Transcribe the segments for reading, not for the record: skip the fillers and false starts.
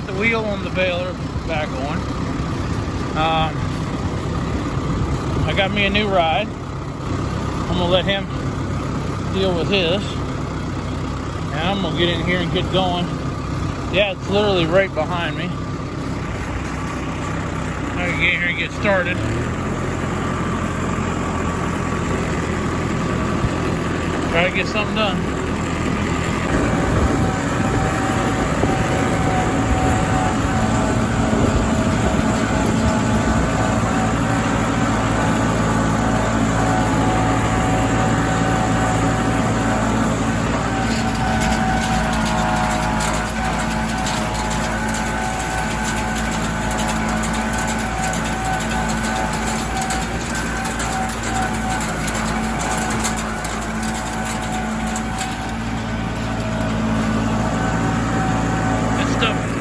got the wheel on the baler back on. I got me a new ride. I'm gonna let him deal with his. And I'm gonna get in here and get going. Yeah, it's literally right behind me. I can get in here and get started. Try to get something done.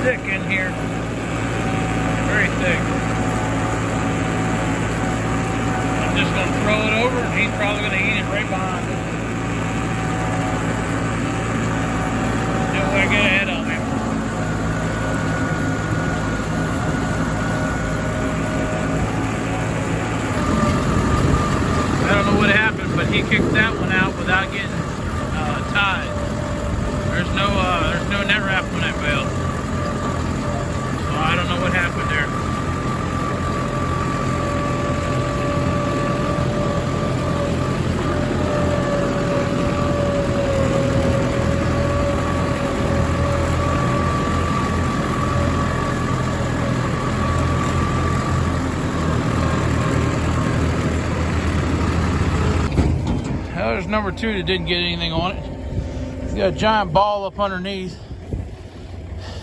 Thick in here, very thick. I'm just going to throw it over and he's probably going to eat it right behind it. No way to get ahead of him. I don't know what happened, but he kicked that one out without getting tied. There's no net wrap on that bale. I don't know what happened there. Now there's number 2 that didn't get anything on it. He's got a giant ball up underneath.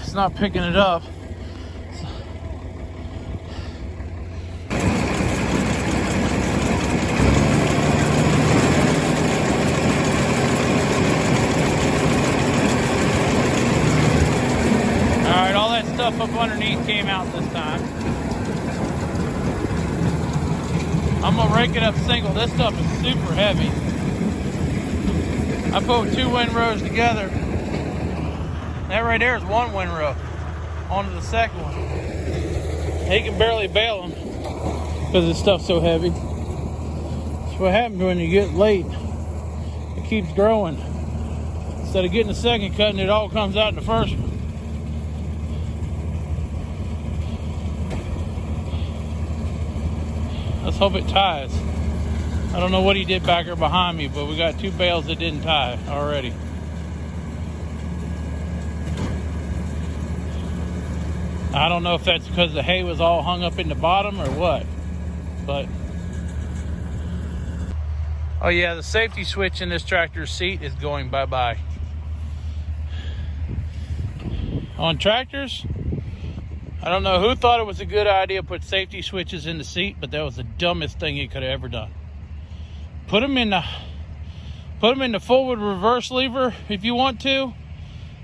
It's not picking it up. Stuff up underneath came out this time. I'm gonna rake it up single. This stuff is super heavy. I put 2 windrows together. That right there is 1 windrow onto the second one. He can barely bale them because this stuff's so heavy. That's what happens when you get late. It keeps growing. Instead of getting the second cut and it all comes out in the first one. Let's hope it ties. I don't know what he did back there behind me, but we got 2 bales that didn't tie already. I don't know if that's because the hay was all hung up in the bottom or what, but oh yeah, the safety switch in this tractor's seat is going bye-bye. On tractors, I don't know who thought it was a good idea to put safety switches in the seat, but that was the dumbest thing you could have ever done. Put them in the forward reverse lever if you want to.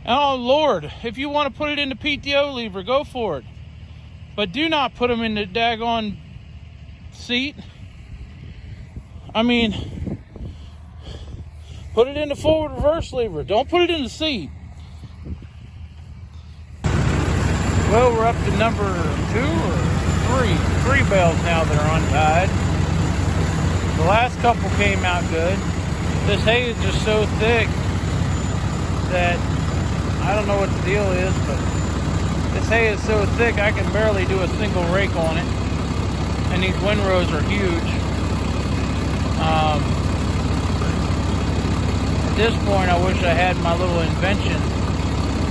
Oh Lord, if you want to put it in the PTO lever, go for it. But do not put them in the daggone seat. I mean, put it in the forward reverse lever. Don't put it in the seat. Well, we're up to number 2 or 3 bales now that are untied. The last couple came out good. This hay is just so thick that I don't know what the deal is, but this hay is so thick I can barely do a single rake on it. And these windrows are huge. At this point, I wish I had my little invention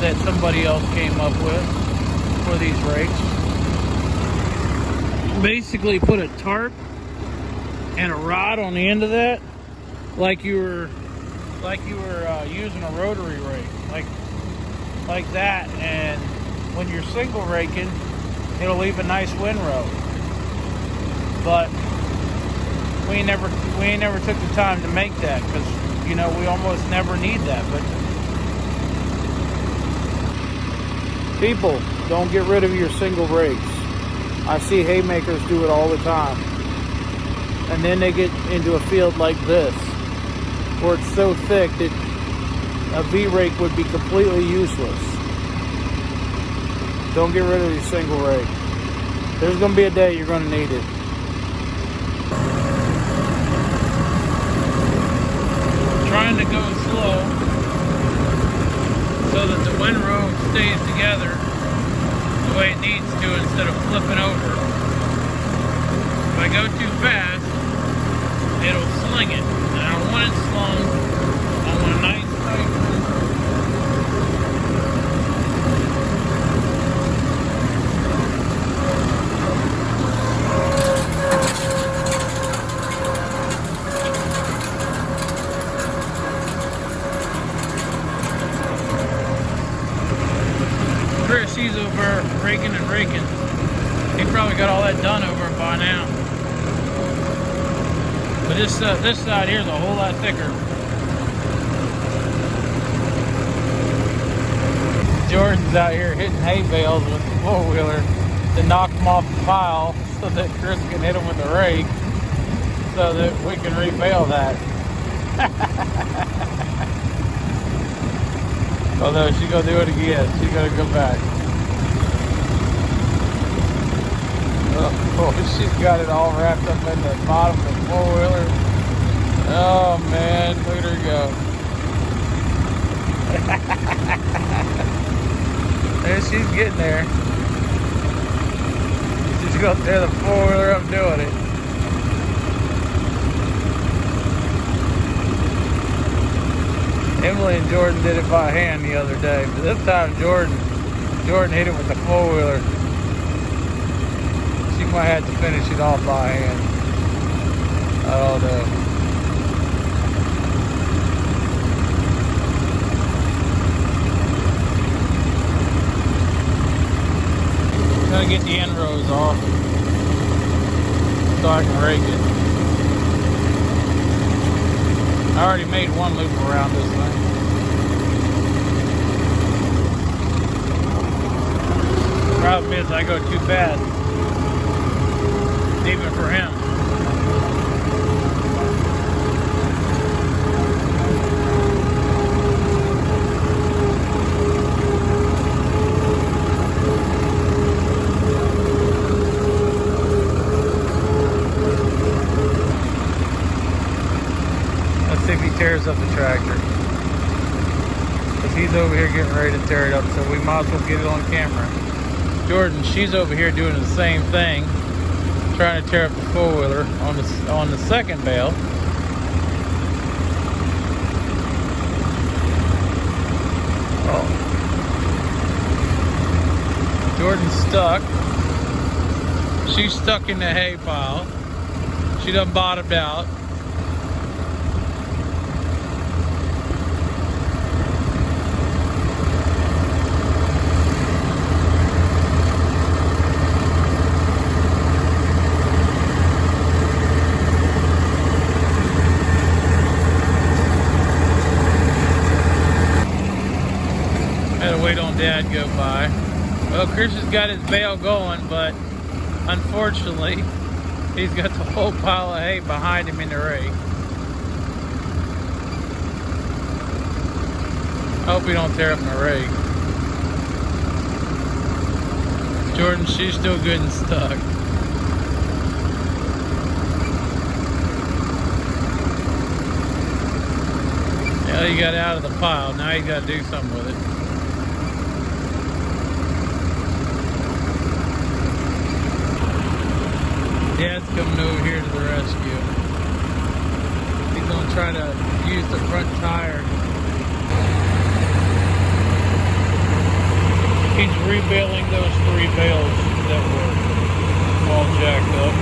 that somebody else came up with for these rakes. Basically put a tarp and a rod on the end of that, like you were using a rotary rake, like that. And when you're single raking, it'll leave a nice windrow. But we ain't never took the time to make that because, you know, we almost never need that. But people, don't get rid of your single rakes. I see haymakers do it all the time. And then they get into a field like this, where it's so thick that a V-rake would be completely useless. Don't get rid of your single rake. There's going to be a day you're going to need it. Trying to go slow so that the windrow stays together the way it needs to instead of flipping over. If I go too fast, it'll sling it. And I don't want it slung. I want a nice tight. He's over raking and raking. He probably got all that done over by now. But this side here is a whole lot thicker. Jordan's out here hitting hay bales with the four-wheeler to knock them off the pile so that Chris can hit them with the rake so that we can rebale that. Although she's gonna do it again. She's gonna go back. Oh, she's got it all wrapped up in the bottom of the four-wheeler. Oh man, look at her go. There, she's getting there. She's going to tear the four-wheeler up doing it. Emily and Jordan did it by hand the other day, but this time Jordan hit it with the four-wheeler. She might have to finish it off by hand. I don't know. Gotta get the end rows off so I can rake it. I already made one loop around this thing. Problem is I go too fast, even for him. Let's see if he tears up the tractor. Because he's over here getting ready to tear it up, so we might as well get it on camera. Jordan, she's over here doing the same thing, trying to tear up the four-wheeler on the second bale. Oh. Jordan's stuck. She's stuck in the hay pile. She done bottomed out. Wait on Dad go by. Well, Chris has got his bale going, but unfortunately, he's got the whole pile of hay behind him in the rake. I hope he don't tear up my rake. Jordan, she's still good and stuck. Now he got out of the pile. Now he's got to do something with it. Dad's coming over here to the rescue. He's going to try to use the front tire. He's rebaling those 3 bales that were all jacked up.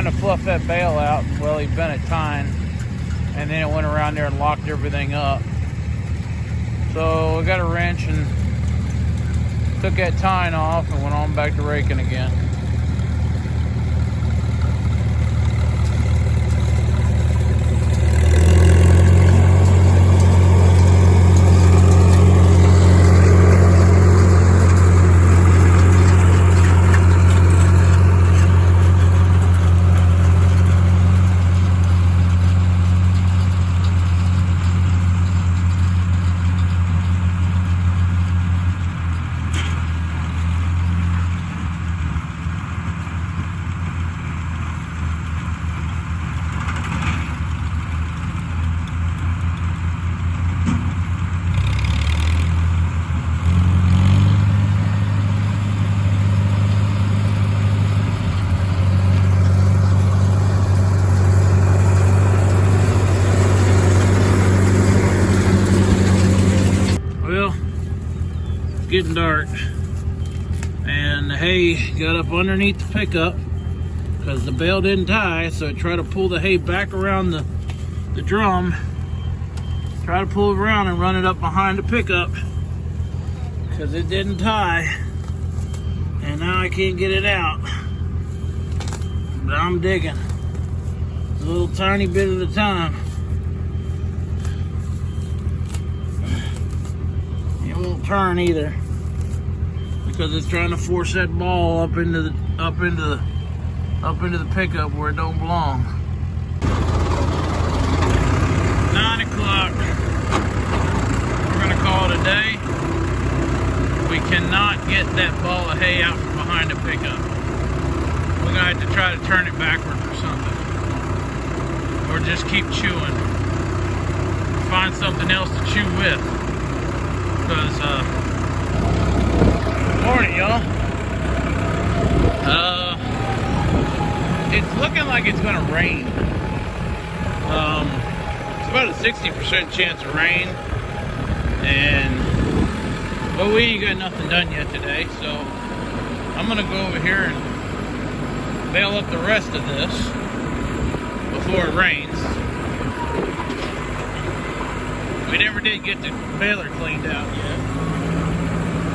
to fluff that bale out. Well, he bent a tine, and then it went around there and locked everything up. So I got a wrench and took that tine off and went on back to raking again. Getting dark, and the hay got up underneath the pickup because the bale didn't tie, so I tried to pull the hay back around the drum, try to pull it around and run it up behind the pickup because it didn't tie, and now I can't get it out, but I'm digging a little tiny bit at a time. It won't turn either because it's trying to force that ball up into the pickup where it don't belong. 9 o'clock. We're gonna call it a day. We cannot get that ball of hay out from behind the pickup. We're gonna have to try to turn it backwards or something, or just keep chewing. Find something else to chew with. Because, morning, y'all. It's looking like it's gonna rain. It's about a 60% chance of rain, but we ain't got nothing done yet today, so I'm gonna go over here and bale up the rest of this before it rains. We never did get the baler cleaned out yet,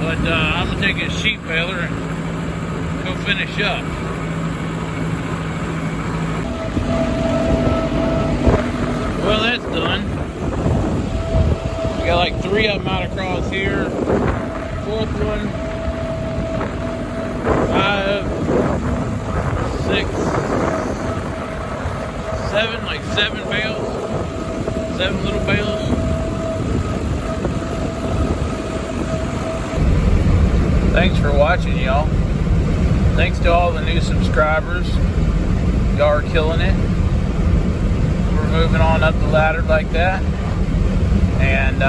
but I'm gonna take a sheet baler and go finish up. Well, that's done. We got like 3 of them out across here. 4th one, 5, 6, 7, like 7 bales, 7 little bales. Thanks for watching, y'all. Thanks to all the new subscribers. Y'all are killing it. We're moving on up the ladder like that. And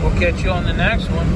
we'll catch you on the next one.